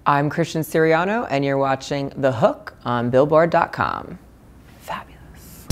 I'm Christian Siriano, and you're watching The Hook on Billboard.com. Fabulous.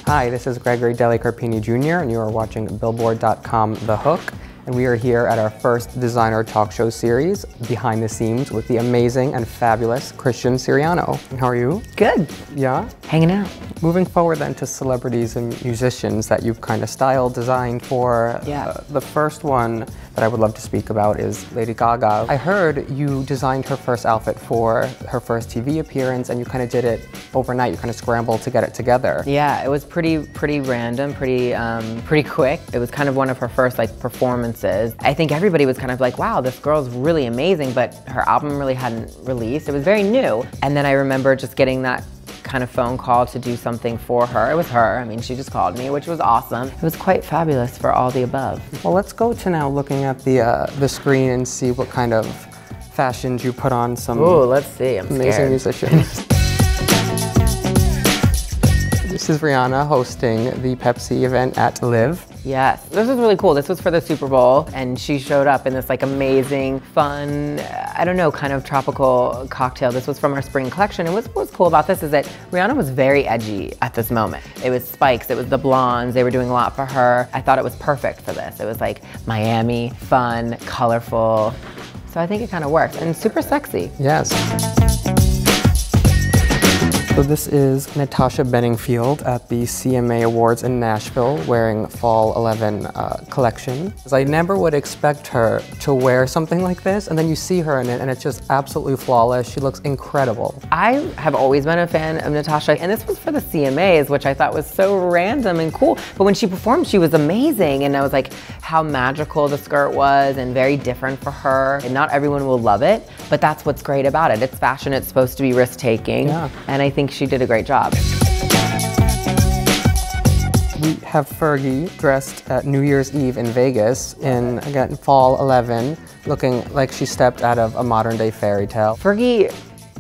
Hi, this is Gregory Deli Carpini Jr., and you are watching Billboard.com The Hook. And we are here at our first designer talk show series, Behind the Scenes, with the amazing and fabulous Christian Siriano. How are you? Good. Yeah? Hanging out. Moving forward then to celebrities and musicians that you've kind of styled, designed for. Yeah. The first one that I would love to speak about is Lady Gaga. I heard you designed her first outfit for her first TV appearance, and you kind of did it overnight. You kind of scrambled to get it together. Yeah, it was pretty random, pretty quick. It was kind of one of her first performances. I think everybody was kind of like, wow, this girl's really amazing, but her album really hadn't released. It was very new. And then I remember just getting that kind of phone call to do something for her. It was her. I mean, she just called me, which was awesome. It was quite fabulous for all the above. Well, let's go to now looking at the screen and see what kind of fashions you put on some let's see. I'm amazing scared. musicians. This is Rihanna hosting the Pepsi event at Live. Yes, this was really cool. This was for the Super Bowl, and she showed up in this amazing, fun, I don't know, kind of tropical cocktail. This was from our spring collection, and what's cool about this is that Rihanna was very edgy at this moment. It was spikes, it was the blondes, they were doing a lot for her. I thought it was perfect for this. It was like Miami, fun, colorful. So I think it kind of worked, and super sexy. Yes. So this is Natasha Bedingfield at the CMA Awards in Nashville wearing Fall 11 collection. I never would expect her to wear something like this, and then you see her in it and it's just absolutely flawless. She looks incredible. I have always been a fan of Natasha, and this was for the CMAs, which I thought was so random and cool. But when she performed, she was amazing, and I was like, how magical the skirt was and very different for her. And not everyone will love it, but that's what's great about it. It's fashion, it's supposed to be risk-taking, and I think she did a great job. We have Fergie dressed at New Year's Eve in Vegas in, again, Fall 11, looking like she stepped out of a modern day fairy tale. Fergie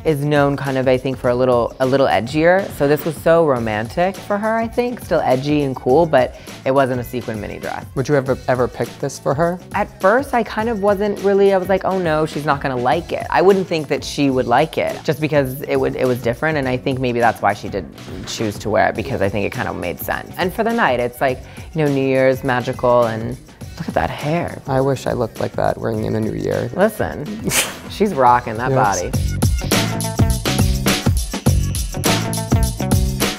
is known kind of, I think, for a little edgier. So this was so romantic for her, I think. Still edgy and cool, but it wasn't a sequin mini dress. Would you ever pick this for her? At first, I kind of wasn't really, I was like, oh no, she's not gonna like it. I wouldn't think that she would like it, just because it was different, and I think maybe that's why she did choose to wear it, because I think it kind of made sense. And for the night, it's like, you know, New Year's, magical, and look at that hair. I wish I looked like that wearing in the new year. Listen, she's rocking that body.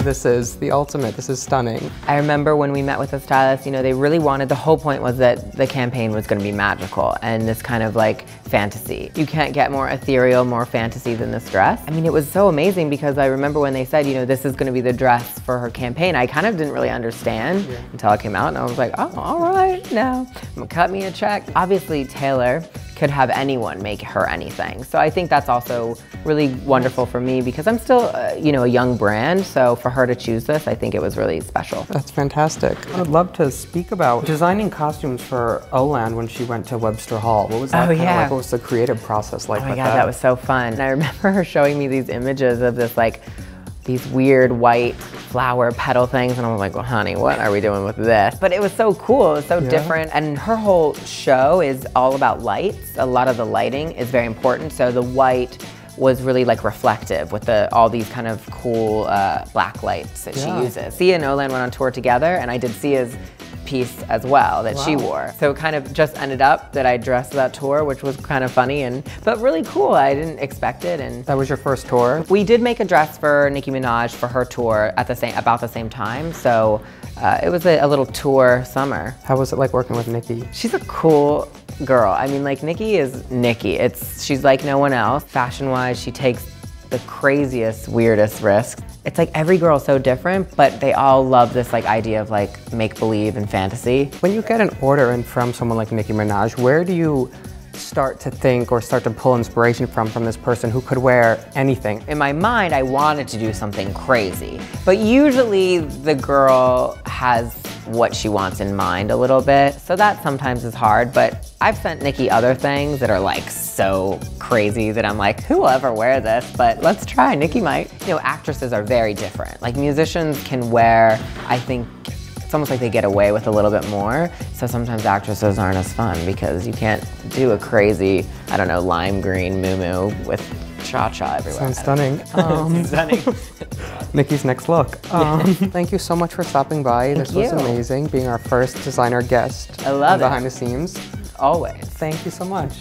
This is the ultimate, this is stunning. I remember when we met with the stylist, you know, they really wanted, the whole point was that the campaign was gonna be magical and this kind of fantasy. You can't get more ethereal, more fantasy than this dress. I mean, it was so amazing because I remember when they said, you know, this is gonna be the dress for her campaign, I kind of didn't really understand until it came out, and I was like, oh, all right, now, cut me a check. Obviously, Taylor could have anyone make her anything. So I think that's also really wonderful for me because I'm still, you know, a young brand. So for her to choose this, I think it was really special. That's fantastic. I would love to speak about designing costumes for Olan when she went to Webster Hall. What was that like? What was the creative process like? Oh my God, that was so fun. And I remember her showing me these images of this these weird white flower petal things, and I was like, well, honey, what are we doing with this? But it was so cool, it was so different, and her whole show is all about lights. A lot of the lighting is very important, so the white was really reflective with all these kind of cool black lights that she uses. Sia and Olan went on tour together, and I did Sia's piece as well that she wore. So it kind of just ended up that I dressed that tour, which was kind of funny but really cool. I didn't expect it. And that was your first tour? We did make a dress for Nicki Minaj for her tour at about the same time. So it was a little tour summer. How was it like working with Nicki? She's a cool girl. I mean, Nicki is Nicki. She's like no one else. Fashion-wise, she takes the craziest, weirdest risks. It's like every girl's so different, but they all love this idea of make-believe and fantasy. When you get an order in from someone like Nicki Minaj, where do you start to think or start to pull inspiration from this person who could wear anything? In my mind, I wanted to do something crazy, but usually the girl has what she wants in mind a little bit, so that sometimes is hard, but I've sent Nicki other things that are so crazy that I'm like, who will ever wear this? But let's try, Nicki might. You know, actresses are very different. Musicians can wear, I think, it's almost like they get away with a little bit more. So sometimes actresses aren't as fun because you can't do a crazy, I don't know, lime green muumuu with cha-cha everywhere. Sounds stunning. Stunning. Nikki's next look. Thank you so much for stopping by. This was you. amazing, being our first designer guest. I love it. Behind the scenes. Always. Thank you so much.